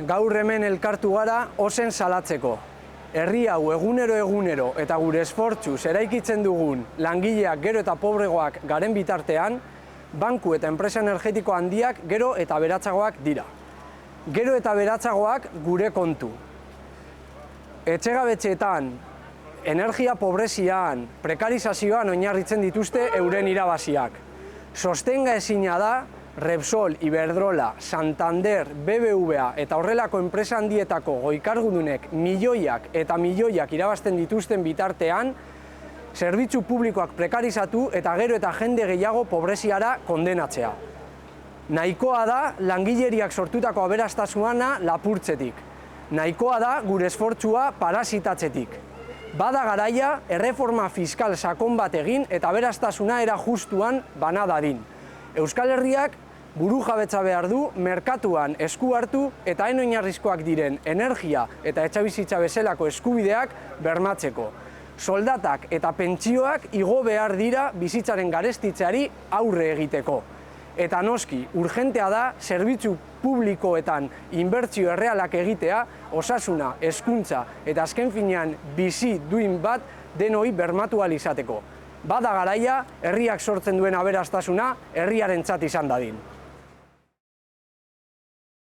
gaur hemen elkartu gara ozen salatzeko. Herri hau egunero eta gure esfortzuz eraikitzen dugun langileak gero eta pobregoak garen bitartean, banku eta enpresa energetiko handiak gero eta beratzagoak dira. Gero eta beratzagoak gure kontu. Etxegabetxeetan, energia pobrezian, prekarizazioan oinarritzen dituzte euren irabaziak. Sostenga ezina da Repsol, Iberdrola, Santander, BBVA eta horrelako enpresa handietako goikargudunek milioiak eta milioiak irabazten dituzten bitartean, zerbitzu publikoak prekarizatu eta gero eta jende gehiago pobreziara kondenatzea. Nahikoa da langileriak sortutako aberastasuna lapurtzetik. Nahikoa da gure esfortzua parasitatzetik. Bada garaia erreforma fiskal sakon bat egin eta aberastasuna era justuan bana dadin. Euskal Herriak burujabetza behar du, merkatuan esku hartu eta hain oinarrizkoak diren energia eta etxabizitza bezalako eskubideak bermatzeko. Soldatak eta pentsioak igo behar dira bizitzaren garestitzeari aurre egiteko. Eta noski, urgentea da zerbitzu publikoetan inbertsio errealak egitea, osasuna, hezkuntza eta azken finean bizi duin bat denoi bermatu ahal izateko. Bada garaia, herriak sortzen duen aberastasuna herriarentzat izan dadin.